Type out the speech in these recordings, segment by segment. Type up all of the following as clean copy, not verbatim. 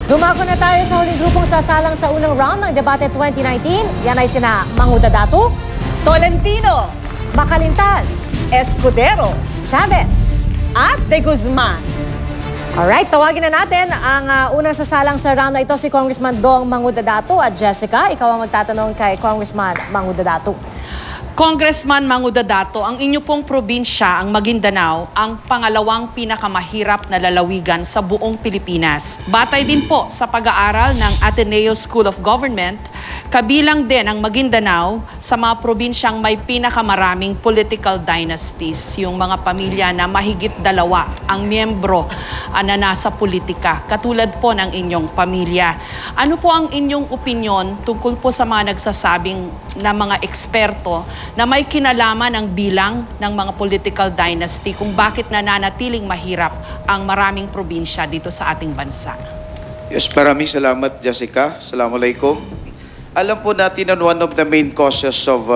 Dumako na tayo sa huling grupong sasalang sa unang round ng Debate 2019. Yan ay sina Manguda Datu, Tolentino, Makalintal, Escudero, Chavez, at De Guzman. Alright, tawagin na natin ang unang sasalang sa round na ito, si Congressman Dong Manguda Datu. At Jessica, ikaw ang magtatanong kay Congressman Manguda Datu. Congressman Manguda Datu, ang inyo pong probinsya, ang Maguindanao, ang pangalawang pinakamahirap na lalawigan sa buong Pilipinas. Batay din po sa pag-aaral ng Ateneo School of Government, kabilang din ang Maguindanao sa mga probinsyang may pinakamaraming political dynasties, yung mga pamilya na mahigit 2 ang miyembro na nasa politika, katulad po ng inyong pamilya. Ano po ang inyong opinyon tungkol po sa mga nagsasabing na mga eksperto na may kinalaman ang bilang ng mga political dynasty kung bakit nananatiling mahirap ang maraming probinsya dito sa ating bansa? Yes, maraming salamat, Jessica. Assalamualaikum. Alam po natin na one of the main causes of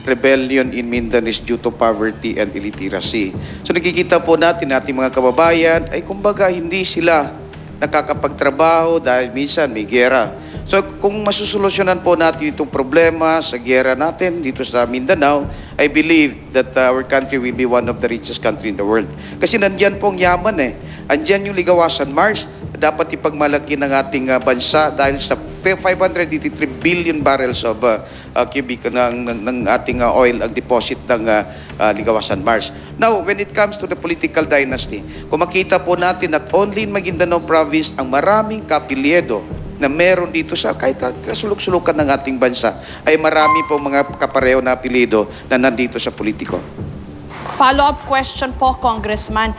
rebellion in Mindanao is due to poverty and illiteracy. So nakikita po natin ating mga kababayan ay kumbaga hindi sila nakakapagtrabaho dahil minsan may giyera. So kung masusolusyonan po natin itong problema sa giyera natin dito sa Mindanao, I believe that our country will be one of the richest country in the world. Kasi nandyan po ang yaman eh. Andyan yung Ligawasan Mars, dapat ipagmalaki ng ating bansa dahil sa 583 billion barrels of cubic ng ating oil ang deposit ng Ligawasan Mars. Now, when it comes to the political dynasty, kung makita po natin that only in Maguindanao province ang maraming kapilyedo na meron dito sa kahit kasulok-sulukan ng ating bansa ay marami po mga kapareho na apelyido na nandito sa politiko. Follow-up question po, Congressman.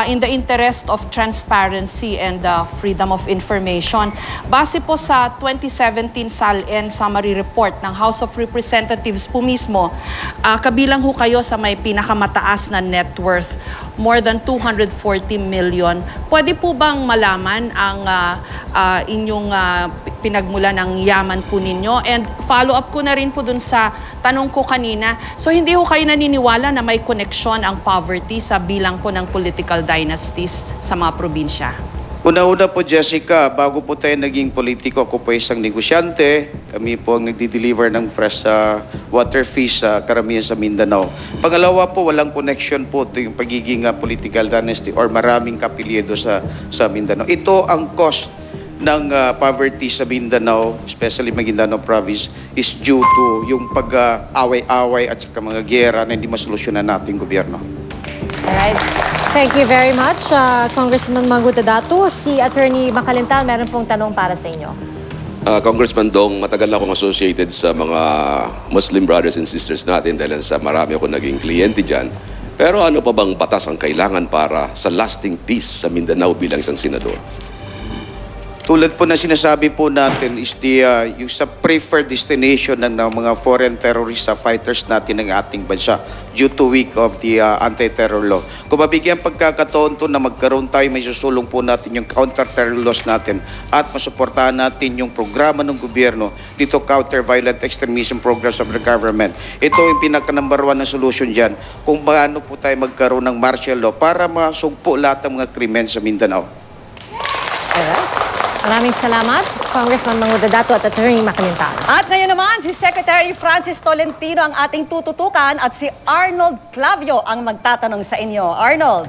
In the interest of transparency and freedom of information, base po sa 2017 SALN Summary Report ng House of Representatives po mismo, kabilang ho kayo sa may pinakamataas na net worth, more than 240 million. Pwede po bang malaman ang inyong pinagmula ng yaman po ninyo? And follow-up ko na rin po dun sa tanong ko kanina. So hindi ho kayo naniniwala na may koneksyon ang poverty sa bilang po ng political dynasties sa mga probinsya? Una-una po, Jessica, bago po tayo naging politiko, ako po isang negosyante. Kami po ang nagdi-deliver ng fresh water fish sa karamihan sa Mindanao. Pangalawa po, walang connection po ito yung pagiging political dynasty or maraming kapilyedo sa Mindanao. Ito ang cause ng poverty sa Mindanao, especially Maguindanao province, is due to yung pag-away-away at saka mga giyera na hindi masolusyonan natin gobyerno. Alright. Thank you very much, Congressman Manguda Datu. Si Attorney Makalintal, meron pong tanong para sa inyo. Congressman Dong, matagal na akong associated sa mga Muslim brothers and sisters natin dahil sa marami akong naging kliyente dyan. Pero ano pa bang batas ang kailangan para sa lasting peace sa Mindanao bilang isang senador? Tulad po na sinasabi po natin is yung sa preferred destination ng mga foreign terrorist fighters natin ng ating bansa due to week of the anti-terror law. Kung mabigyan pagkakataon to na magkaroon tayo, may susulong po natin yung counter-terror laws natin at masuportahan natin yung programa ng gobyerno dito, counter-violent extremism programs of the government. Ito yung pinaka-number 1 na solution dyan kung paano po tayo magkaroon ng martial law para masugpo lahat ng mga krimen sa Mindanao. Alright. Maraming salamat, Congressman Manguda Datu at Attorney Makalintal. At ngayon naman, si Secretary Francis Tolentino ang ating tututukan at si Arnold Clavio ang magtatanong sa inyo. Arnold.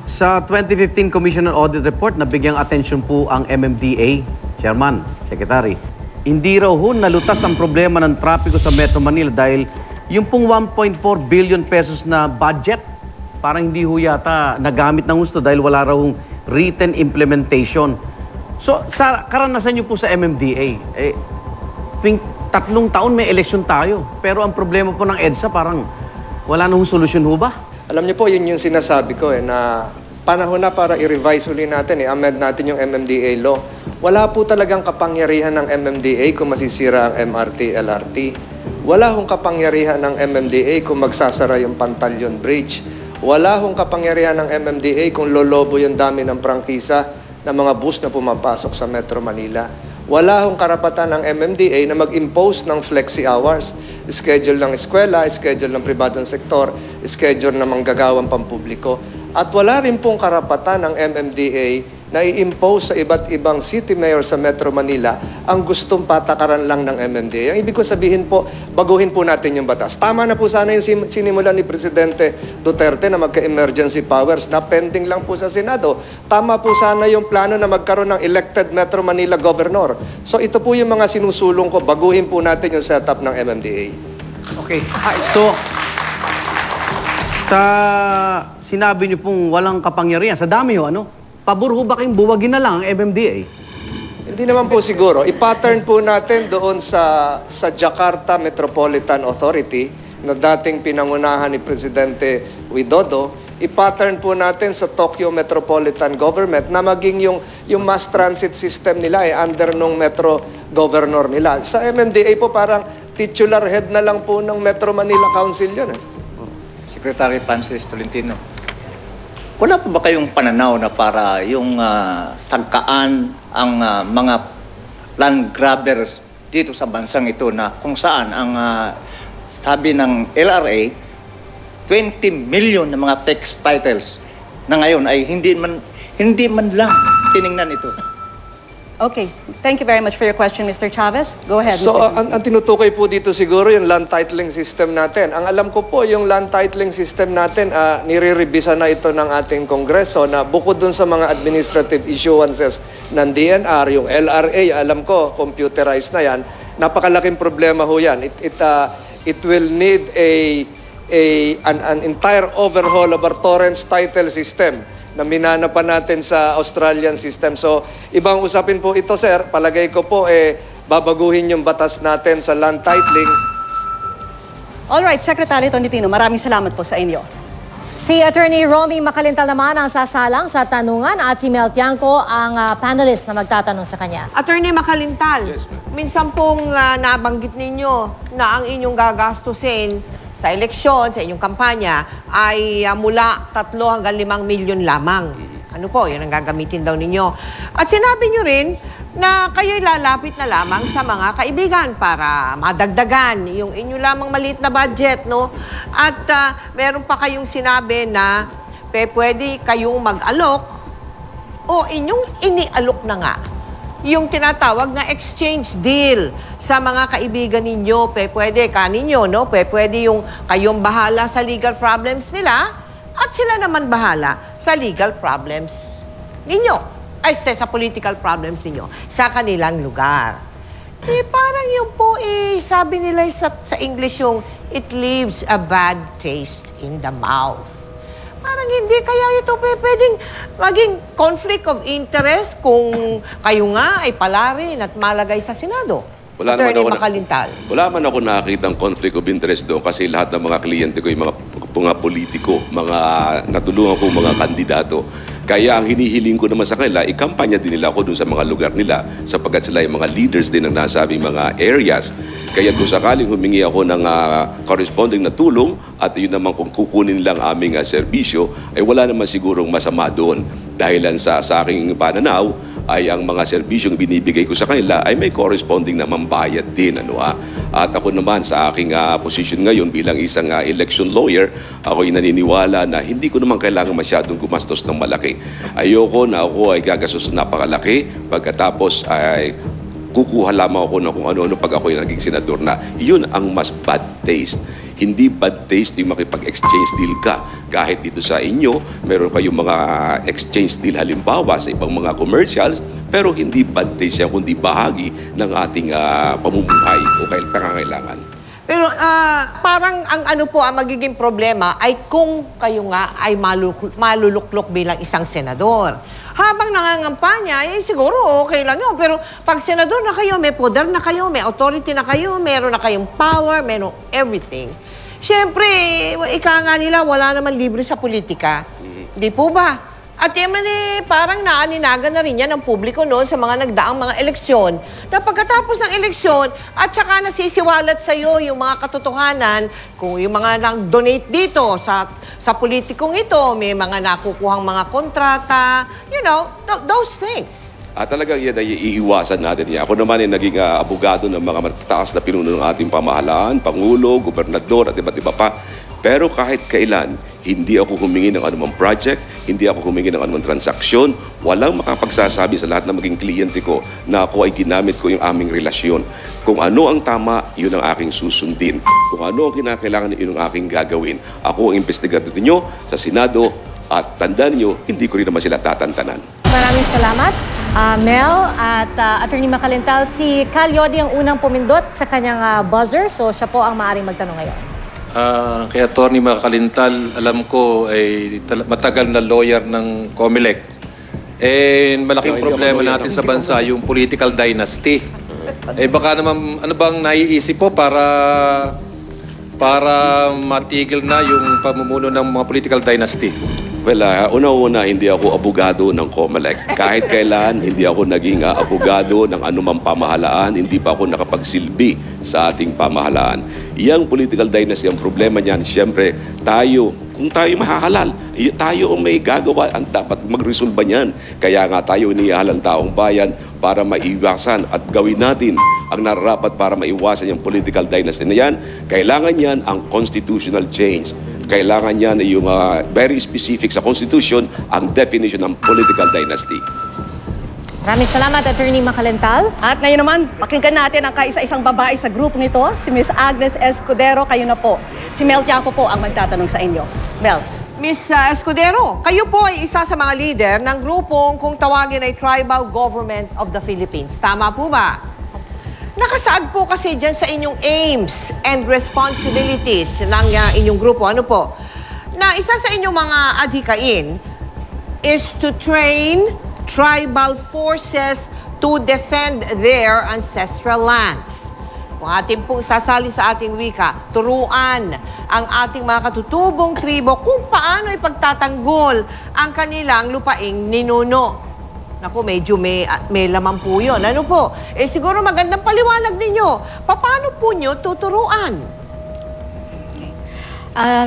Sa 2015 Commission on Audit Report, nabigyang atensyon po ang MMDA, Chairman, Secretary. Hindi raw ho nalutas ang problema ng trapiko sa Metro Manila dahil yung pong 1.4 billion pesos na budget, parang hindi ho yata nagamit ng gusto dahil wala raw written implementation. So, sa karanasan niyo po sa MMDA, 3 taon may eleksyon tayo. Pero ang problema po ng EDSA, parang wala nang solusyon ho ba? Alam niyo po, yun yung sinasabi ko na panahon na para i-revise uli natin, amend natin yung MMDA law. Wala po talagang kapangyarihan ng MMDA kung masisira ang MRT, LRT. Wala hong kapangyarihan ng MMDA kung magsasara yung Pantalion Bridge. Wala hong kapangyarihan ng MMDA kung lolobo yung dami ng prangkisa ng mga bus na pumapasok sa Metro Manila. Wala hong karapatan ng MMDA na mag-impose ng flexi hours. Schedule ng eskwela, schedule ng pribadong sektor, schedule ng manggagawang pampubliko. At wala rin pong karapatan ng MMDA na i-impose sa iba't ibang city mayor sa Metro Manila ang gustong patakaran lang ng MMDA. Ang ibig ko sabihin po, baguhin po natin yung batas. Tama na po sana yung sinimulan ni Presidente Duterte na magka-emergency powers na pending lang po sa Senado. Tama po sana yung plano na magkaroon ng elected Metro Manila governor. So ito po yung mga sinusulong ko, baguhin po natin yung setup ng MMDA. Okay. So, sa sinabi niyo pong walang kapangyarihan, sa dami ho, pabor ho ba kayong buwagin na lang ang MMDA? Hindi naman po siguro. I-pattern po natin doon sa Jakarta Metropolitan Authority na dating pinangunahan ni Presidente Widodo. I-pattern po natin sa Tokyo Metropolitan Government na maging yung mass transit system nila under nung metro governor nila. Sa MMDA po parang titular head na lang po ng Metro Manila Council yun. Secretary Francis Tolentino, wala pa ba kayong pananaw na para yung sagkaan ang mga land grabbers dito sa bansang ito na kung saan ang sabi ng LRA, 20 million na mga fixed titles na ngayon ay hindi man lang tiningnan ito. Okay. Thank you very much for your question, Mr. Chavez. Go ahead, So, Mr. ang tinutukoy po dito siguro yung land titling system natin. Ang alam ko po, yung land titling system natin, nire-revisa na ito ng ating Kongreso na bukod dun sa mga administrative issuances ng DNR, yung LRA, alam ko, computerized na yan, napakalaking problema ho yan. It will need an entire overhaul of our torrents title system na minana pa natin sa Australian system. So, ibang usapin po ito, sir. Palagay ko po, babaguhin yung batas natin sa land titling. Alright, Secretary Tolentino, maraming salamat po sa inyo. Si Attorney Romy Macalintal naman ang sasalang sa tanungan at si Mel Tiangco ang panelist na magtatanong sa kanya. Attorney Macalintal, minsan pong nabanggit ninyo na ang inyong gagastusin sa eleksyon, sa inyong kampanya, ay mula 3 hanggang 5 milyon lamang. Ano po, yun ang gagamitin daw ninyo. At sinabi nyo rin na kayo'y lalapit na lamang sa mga kaibigan para madagdagan yung inyo lamang maliit na budget, no? At meron pa kayong sinabi na pwede kayong mag-alok o inyong inialok na nga yung tinatawag na exchange deal sa mga kaibigan ninyo. Pwede kaninyo, no? Pwede yung kayong bahala sa legal problems nila at sila naman bahala sa legal problems ninyo. Ay, sa political problems ninyo sa kanilang lugar. Parang yun po, sabi nila sa English yung, it leaves a bad taste in the mouth. Parang hindi kaya ito pwedeng maging conflict of interest kung kayo nga ay palarin at malagay sa Senado. Wala man ako nakakita ng conflict of interest doon kasi lahat ng mga kliyente ko, yung mga politiko, mga natulungan ko, mga kandidato. Kaya ang hinihiling ko naman sa kanila, ikampanya din nila ako doon sa mga lugar nila sapagkat sila yung mga leaders din ng nasabing mga areas. Kaya kung sakaling humingi ako ng corresponding na tulong at yun naman kung kukunin lang aming serbisyo, ay wala naman sigurong masama doon. Dahilan sa aking pananaw, ay ang mga serbisyong binibigay ko sa kanila ay may corresponding na mambayad din. At ako naman sa aking position ngayon bilang isang election lawyer, ako'y naniniwala na hindi ko naman kailangan masyadong gumastos ng malaki. Ayoko na ako ay gagastos napakalaki pagkatapos ay kukuha lamang ako ng kung ano-ano pag ako'y naging senador na. Yun ang mas bad taste. Hindi bad taste yung makipag-exchange deal ka. Kahit dito sa inyo, meron kayong mga exchange deal halimbawa sa ibang mga commercials, pero hindi bad taste yan, kundi bahagi ng ating pamumuhay o pangangailangan. Pero parang ang ano po ang magiging problema ay kung kayo nga ay maluluklok bilang isang senador. Habang nangangampanya, siguro okay lang yun. Pero pag senador na kayo, may poder na kayo, may authority na kayo, meron na kayong power, meron everything. Siyempre, ika nga nila, wala naman libre sa politika. Di po ba? At yaman parang naaninagan na rin yan ng publiko noon sa mga nagdaang mga eleksyon. Na pagkatapos ng eleksyon, at saka nasisiwalat sa'yo yung mga katotohanan, kung yung mga nang-donate dito sa politikong ito, may mga nakukuhang mga kontrata, you know, those things. At talagang yan ay iiwasan natin yan. Ako naman ay naging abogado ng mga matataas na pinuno ng ating pamahalaan, Pangulo, Gobernador at iba't iba pa. Pero kahit kailan, hindi ako humingi ng anumang project, hindi ako humingi ng anumang transaksyon, walang makapagsasabi sa lahat ng maging kliyente ko na ako ay ginamit ko yung aming relasyon. Kung ano ang tama, yun ang aking susundin. Kung ano ang kinakailangan, yun ang aking gagawin. Ako ang investigador ninyo sa Senado at tandaan nyo, hindi ko rin naman sila tatantanan. Maraming salamat, Mel at Attorney Makalintal. Si Cal Yodi ang unang pumindot sa kanyang buzzer, so siya po ang maaaring magtanong ngayon. Kay Atty. Makalintal, alam ko ay matagal na lawyer ng COMELEC. Malaking problema natin sa bansa yung political dynasty. Baka naman, ano bang naiisip po para matigil na yung pamumuno ng mga political dynasty? Well, una-una, hindi ako abogado ng COMELEC. Kahit kailan, hindi ako naging abogado ng anumang pamahalaan, hindi pa ako nakapagsilbi sa ating pamahalaan. Yang political dynasty, ang problema niyan, siyempre, kung tayo mahahalal, tayo ang may gagawa, ang dapat magresolba niyan. Kaya nga tayo inihalal ng taong bayan para maiwasan at gawin natin ang nararapat para maiwasan yung political dynasty na yan. Kailangan yan ang constitutional change. Kailangan niya na yung very specific sa Constitution ang definition ng political dynasty. Maraming salamat, Attorney Makalintal. At ngayon naman, pakinggan natin ang kaisa-isang babae sa grupo nito, si Miss Agnes Escudero. Kayo na po. Si Mel Tiaco po ang magtatanong sa inyo. Mel. Miss Escudero, kayo po ay isa sa mga leader ng grupong kung tawagin ay Tribal Government of the Philippines. Tama po ba? Nakasaad po kasi dyan sa inyong aims and responsibilities ng inyong grupo. Ano po? Na isa sa inyong mga adhikain is to train tribal forces to defend their ancestral lands. Kung ating pong sasali sa ating wika, turuan ang ating mga katutubong tribo kung paano ipagtatanggol ang kanilang lupaing ninuno. Naku, medyo may laman po yun. Ano po? Siguro magandang paliwanag ninyo. Paano po nyo tuturuan?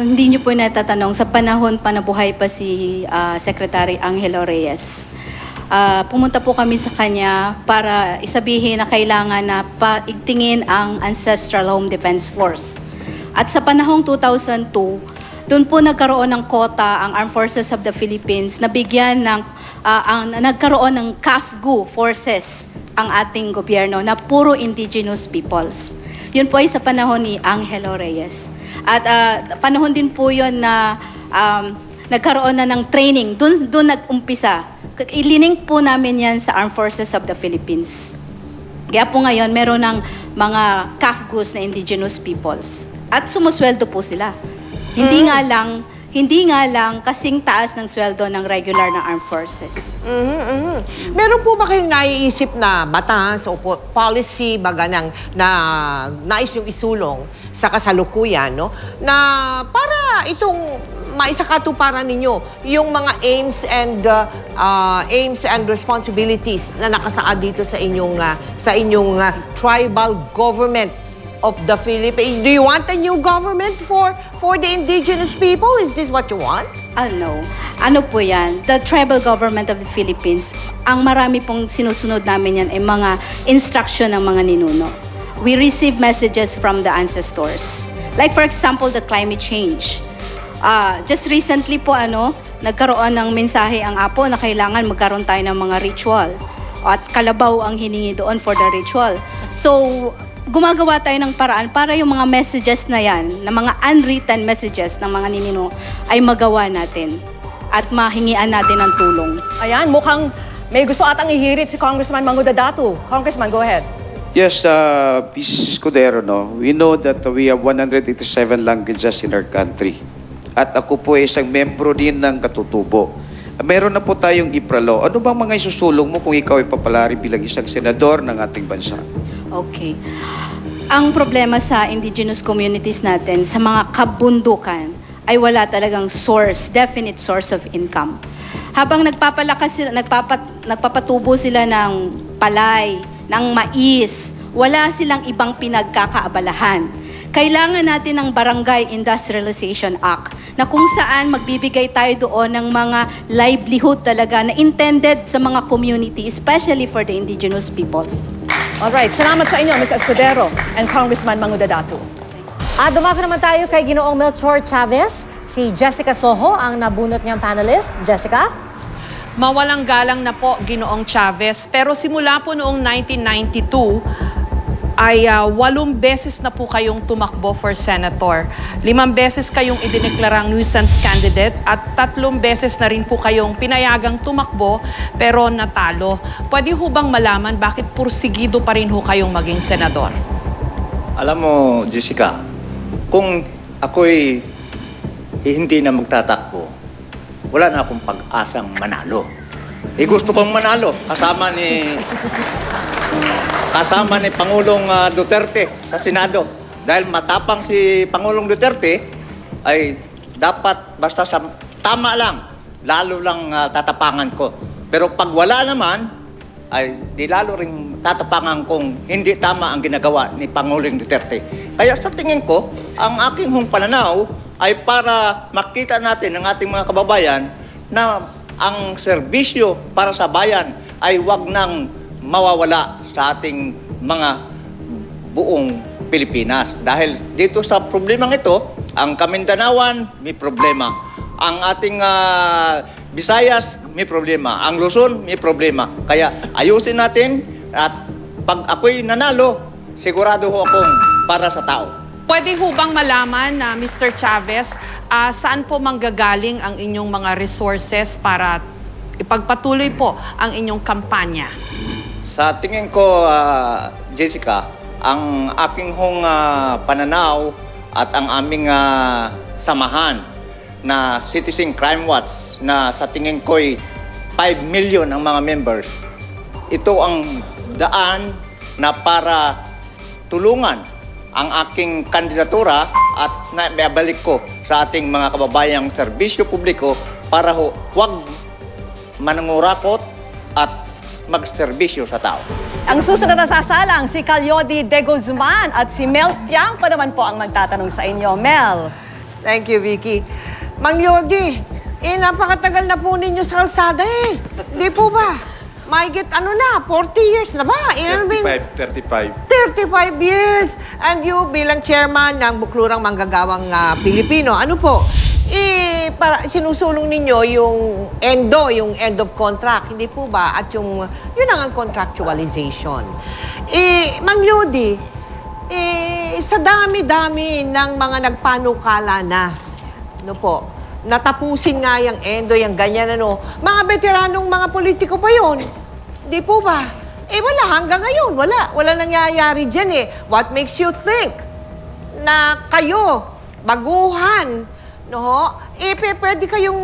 Hindi nyo po natatanong. Sa panahon pa nabuhay pa si Secretary Angelo Reyes. Pumunta po kami sa kanya para isabihin na kailangan na paigtingin ang Ancestral Home Defense Force. At sa panahong 2002, doon po nagkaroon ng quota ang Armed Forces of the Philippines na bigyan ng nagkaroon ng CAFGU forces ang ating gobyerno na puro indigenous peoples. Yun po ay sa panahon ni Angelo Reyes. At panahon din po yun na nagkaroon na ng training. Doon nag-umpisa. Ilining po namin yan sa Armed Forces of the Philippines. Kaya po ngayon, meron ng mga CAFGUs na indigenous peoples. At sumusweldo po sila. Hindi nga lang kasing taas ng sweldo ng regular na armed forces. Meron po ba kayong naiisip na batas o policy baga na nais yung isulong sa kasalukuyan, no? Na para itong maisakatuparan ninyo yung mga aims and responsibilities na nakasaad dito sa inyong tribal government of the Philippines. Do you want a new government for the indigenous people? Is this what you want? No. Ano po yan? The tribal government of the Philippines, ang marami pong sinusunod namin yan ay mga instruction ng mga ninuno. We receive messages from the ancestors. Like for example, the climate change. Just recently po, nagkaroon ng mensahe ang Apo na kailangan magkaroon tayo ng mga ritual. At kalabaw ang hiningi doon for the ritual. So, gumagawa tayo ng paraan para yung mga messages na yan, na mga unwritten messages ng mga ninino, ay magawa natin at mahingian natin ng tulong. Ayan, mukhang may gusto atang ihirit si Congressman Manguda Datu. Congressman, go ahead. Yes, Mrs. Escudero, we know that we have 187 languages in our country. At ako po ay isang membro din ng katutubo. Meron na po tayong IPRA-law. Ano bang mga isusulong mo kung ikaw ay papalari bilang isang senador ng ating bansa? Okay. Ang problema sa indigenous communities natin, sa mga kabundukan, ay wala talagang definite source of income. Habang nagpapalakas sila, nagpapatubo sila ng palay, ng mais, wala silang ibang pinagkakaabalahan. Kailangan natin ng Barangay Industrialization Act na kung saan magbibigay tayo doon ng mga livelihood talaga na intended sa mga community, especially for the indigenous peoples. Alright, salamat sa inyo, Ms. Escudero and Congressman Manguda Datu. At dumako naman tayo kay Ginoong Melchor Chavez. Si Jessica Soho ang nabunot niyang panelist. Jessica? Mawalang galang na po, Ginoong Chavez. Pero simula po noong 1992, ay 8 beses na po kayong tumakbo for senator. 5 beses kayong idineklarang nuisance candidate at 3 beses na rin po kayong pinayagang tumakbo pero natalo. Pwede ho bang malaman bakit pursigido pa rin ho kayong maging senador? Alam mo, Jessica, kung ako'y hindi na magtatakbo, wala na akong pag-asang manalo. Gusto kong manalo kasama ni Pangulong Duterte sa Senado. Dahil matapang si Pangulong Duterte, ay dapat basta sa tama lang, lalo lang tatapangan ko. Pero pag wala naman, ay di lalo rin tatapangan kong hindi tama ang ginagawa ni Pangulong Duterte. Kaya sa tingin ko, ang aking pananaw ay para makita natin ng ating mga kababayan na ang serbisyo para sa bayan ay wag nang mawawala sa ating mga buong Pilipinas. Dahil dito sa problemang ito, ang Kamindanawan may problema. Ang ating Visayas may problema. Ang Luzon may problema. Kaya ayusin natin at pag ako'y nanalo, sigurado ho akong para sa tao. Pwede ho bang malaman na Mr. Chavez, saan po manggagaling ang inyong mga resources para ipagpatuloy po ang inyong kampanya? Sa tingin ko, Jessica, ang aking pananaw at ang aming samahan na Citizen Crime Watch na sa tingin ko'y 5 million ang mga members, ito ang daan na para tulungan ang aking kandidatura at naibalik ko sa ating mga kababayang serbisyo publiko para huwag manangurakot at magserbisyo sa tao. Ang susunod na sasalang, si Calyodi De Guzman at si Mel Tiangco naman po ang magtatanong sa inyo. Mel. Thank you, Vicky. Mang Yodi, napakatagal na po ninyo sa kalsada eh. Di po ba? Mahigit 40 years na ba? 35. 35 years. And you bilang chairman ng Buklurang Manggagawang Pilipino, ano po? Para sinusulong ninyo yung end of contract, hindi po ba? At yun ang contractualization. Mang Yodi, sa dami-dami ng mga nagpanukala na, ano po, natapusin nga yung endo, yung ganyan, ano. Mga veteranong mga politiko pa yun. Di po ba? Wala, hanggang ngayon, wala. Wala nangyayari dyan eh. What makes you think na kayo, baguhan, no? Pwede kayong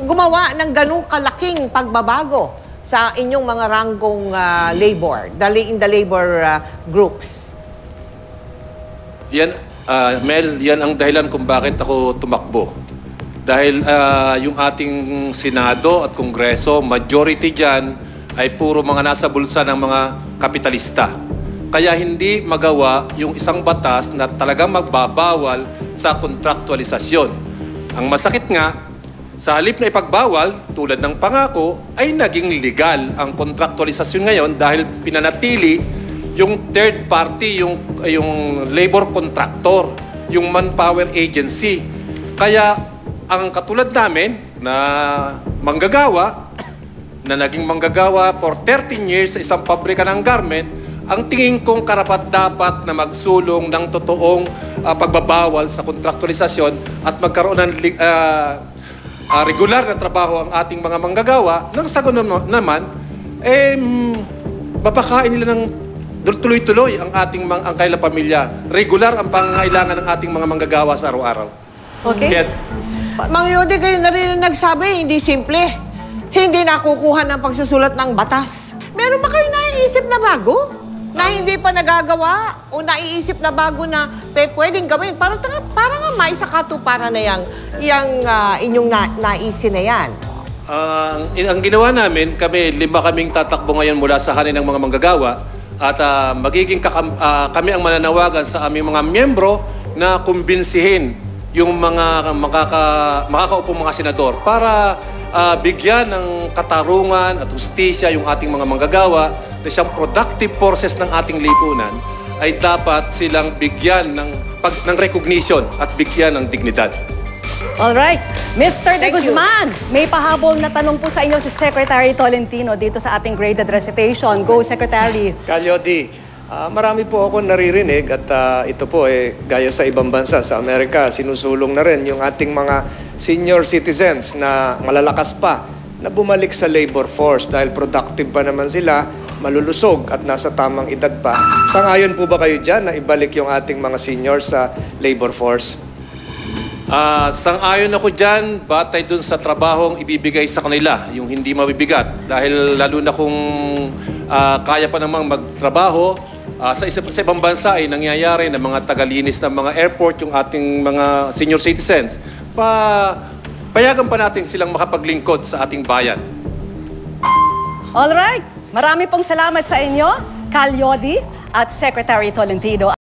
gumawa ng ganung kalaking pagbabago sa inyong mga ranggong labor, in the labor groups? Yan, Mel, yan ang dahilan kung bakit ako tumakbo. Dahil yung ating Senado at Kongreso, majority dyan ay puro mga nasa bulsa ng mga kapitalista. Kaya hindi magawa yung isang batas na talagang magbabawal sa kontraktualisasyon. Ang masakit nga, sa halip na ipagbawal, tulad ng pangako, ay naging legal ang kontraktualisasyon ngayon dahil pinanatili yung third party, yung labor contractor, yung manpower agency. Kaya ang katulad namin na manggagawa, na naging manggagawa for 13 years sa isang pabrika ng garment, ang tingin kong karapat-dapat na magsulong ng totoong pagbabawal sa kontraktualisasyon at magkaroon ng regular na trabaho ang ating mga manggagawa, nang sa ganun naman, mapakain nila ng tuloy-tuloy ang kanilang pamilya. Regular ang pangangailangan ng ating mga manggagawa sa araw-araw. Okay. Mang Yodi, kayo na rin nagsabi, hindi simple. Hindi nakukuha ng pagsusulat ng batas. Meron ba kayo naiisip na bago? Na hindi pa nagagawa? O naiisip na bago na pwedeng gawin? Para nga maisakatuparan na yung inyong naisin na yan. Ang ginawa namin, kami 5 kaming tatakbo ngayon mula sa kaninang mga manggagawa at magiging kami ang mananawagan sa aming mga miyembro na kumbinsihin yung mga makakaupong mga senador para bigyan ng katarungan at hustisya yung ating mga manggagawa na siyang productive forces ng ating lipunan ay dapat silang bigyan ng ng recognition at bigyan ng dignidad. Alright. Mr. De Thank you. Guzman, may pahabol na tanong po sa inyo si Secretary Tolentino dito sa ating graded recitation. Go, Secretary. Kalyodi, marami po ako naririnig at ito po gaya sa ibang bansa, sa Amerika, sinusulong na rin yung ating mga senior citizens na malalakas pa na bumalik sa labor force dahil productive pa naman sila, malulusog at nasa tamang edad pa. Sangayon po ba kayo dyan na ibalik yung ating mga senior sa labor force? Sang-ayon ako dyan, batay dun sa trabahong ibibigay sa kanila, yung hindi mabibigat. Dahil lalo na kung kaya pa namang magtrabaho, sa ibang bansa ay nangyayari na mga tagalinis ng mga airport, yung ating mga senior citizens. Payagan pa natin silang makapaglingkod sa ating bayan. Alright. Marami pong salamat sa inyo, Kalyodi at Secretary Tolentino.